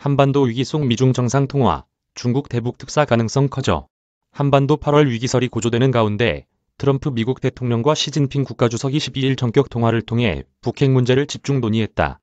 한반도 위기 속 미중 정상통화, 중국 대북 특사 가능성 커져. 한반도 8월 위기설이 고조되는 가운데 트럼프 미국 대통령과 시진핑 국가주석이 12일 전격 통화를 통해 북핵 문제를 집중 논의했다.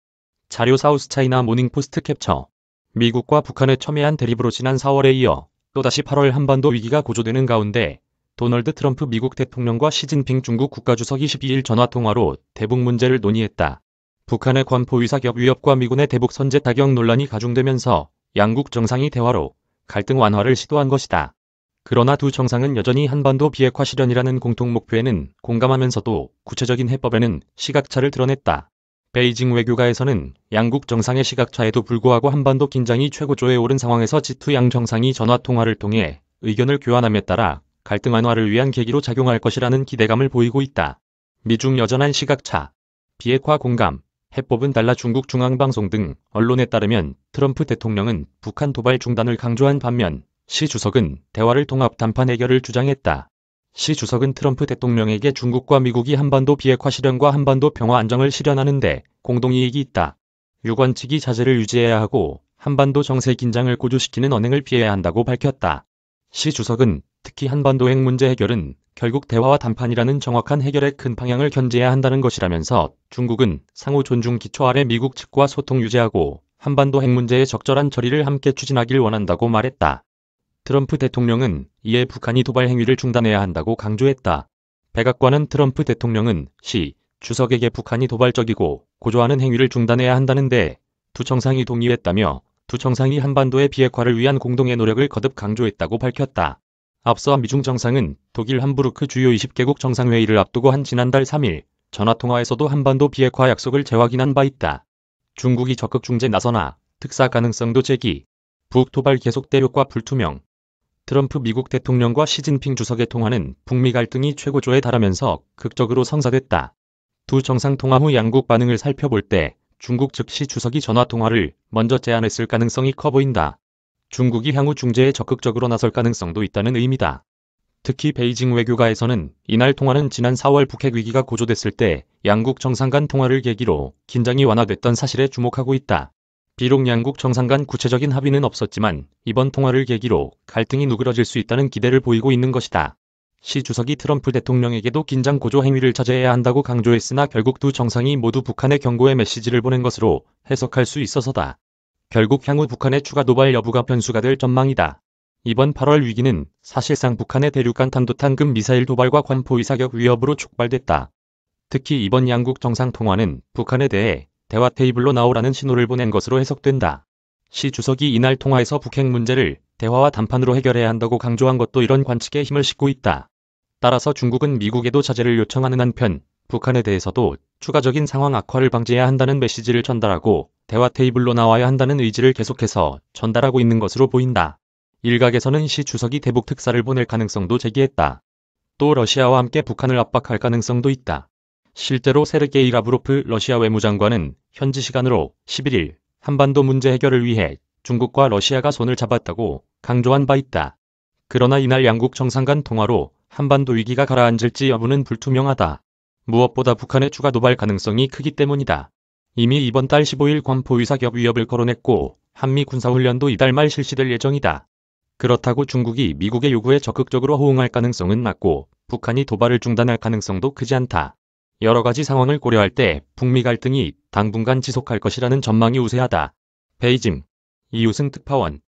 자료 사우스차이나 모닝포스트 캡처. 미국과 북한의 첨예한 대립으로 지난 4월에 이어 또다시 8월 한반도 위기가 고조되는 가운데 도널드 트럼프 미국 대통령과 시진핑 중국 국가주석이 12일 전화통화로 대북 문제를 논의했다. 북한의 관포위사격 위협과 미군의 대북 선제 타격 논란이 가중되면서 양국 정상이 대화로 갈등 완화를 시도한 것이다. 그러나 두 정상은 여전히 한반도 비핵화 실현이라는 공통 목표에는 공감하면서도 구체적인 해법에는 시각차를 드러냈다. 베이징 외교가에서는 양국 정상의 시각차에도 불구하고 한반도 긴장이 최고조에 오른 상황에서 G2 양 정상이 전화통화를 통해 의견을 교환함에 따라 갈등 완화를 위한 계기로 작용할 것이라는 기대감을 보이고 있다. 미중 여전한 시각차, 비핵화 공감, 해법은 달라. 중국 중앙방송 등 언론에 따르면 트럼프 대통령은 북한 도발 중단을 강조한 반면 시 주석은 대화를 통합 담판 해결을 주장했다. 시 주석은 트럼프 대통령에게 중국과 미국이 한반도 비핵화 실현과 한반도 평화 안정을 실현하는 데 공동이익이 있다. 유권 측이 자제를 유지해야 하고 한반도 정세 긴장을 고조시키는 언행을 피해야 한다고 밝혔다. 시 주석은 특히 한반도 핵 문제 해결은 결국 대화와 담판이라는 정확한 해결의 큰 방향을 견지해야 한다는 것이라면서 중국은 상호 존중 기초 아래 미국 측과 소통 유지하고 한반도 핵 문제의 적절한 처리를 함께 추진하길 원한다고 말했다. 트럼프 대통령은 이에 북한이 도발 행위를 중단해야 한다고 강조했다. 백악관은 트럼프 대통령은 시 주석에게 북한이 도발적이고 고조하는 행위를 중단해야 한다는데 두 정상이 동의했다며 두 정상이 한반도의 비핵화를 위한 공동의 노력을 거듭 강조했다고 밝혔다. 앞서 미중 정상은 독일 함부르크 주요 20개국 정상회의를 앞두고 한 지난달 3일 전화통화에서도 한반도 비핵화 약속을 재확인한 바 있다. 중국이 적극 중재 나서나 특사 가능성도 제기. 북 도발 계속돼 효과 불투명. 트럼프 미국 대통령과 시진핑 주석의 통화는 북미 갈등이 최고조에 달하면서 극적으로 성사됐다. 두 정상 통화 후 양국 반응을 살펴볼 때 중국 즉 시 주석이 전화통화를 먼저 제안했을 가능성이 커 보인다. 중국이 향후 중재에 적극적으로 나설 가능성도 있다는 의미다. 특히 베이징 외교가에서는 이날 통화는 지난 4월 북핵 위기가 고조됐을 때 양국 정상 간 통화를 계기로 긴장이 완화됐던 사실에 주목하고 있다. 비록 양국 정상 간 구체적인 합의는 없었지만 이번 통화를 계기로 갈등이 누그러질 수 있다는 기대를 보이고 있는 것이다. 시 주석이 트럼프 대통령에게도 긴장 고조 행위를 자제해야 한다고 강조했으나 결국 두 정상이 모두 북한에 경고의 메시지를 보낸 것으로 해석할 수 있어서다. 결국 향후 북한의 추가 도발 여부가 변수가 될 전망이다. 이번 8월 위기는 사실상 북한의 대륙간 탄도탄급 미사일 도발과 관포위사격 위협으로 촉발됐다. 특히 이번 양국 정상 통화는 북한에 대해 대화 테이블로 나오라는 신호를 보낸 것으로 해석된다. 시 주석이 이날 통화에서 북핵 문제를 대화와 담판으로 해결해야 한다고 강조한 것도 이런 관측에 힘을 싣고 있다. 따라서 중국은 미국에도 자제를 요청하는 한편 북한에 대해서도 추가적인 상황 악화를 방지해야 한다는 메시지를 전달하고 대화 테이블로 나와야 한다는 의지를 계속해서 전달하고 있는 것으로 보인다. 일각에서는 시 주석이 대북 특사를 보낼 가능성도 제기했다. 또 러시아와 함께 북한을 압박할 가능성도 있다. 실제로 세르게이 라브로프 러시아 외무장관은 현지 시간으로 11일 한반도 문제 해결을 위해 중국과 러시아가 손을 잡았다고 강조한 바 있다. 그러나 이날 양국 정상 간 통화로 한반도 위기가 가라앉을지 여부는 불투명하다. 무엇보다 북한의 추가 도발 가능성이 크기 때문이다. 이미 이번 달 15일 관포위사격 위협을 거론했고 한미 군사훈련도 이달 말 실시될 예정이다. 그렇다고 중국이 미국의 요구에 적극적으로 호응할 가능성은 낮고 북한이 도발을 중단할 가능성도 크지 않다. 여러 가지 상황을 고려할 때 북미 갈등이 당분간 지속할 것이라는 전망이 우세하다. 베이징 이우승 특파원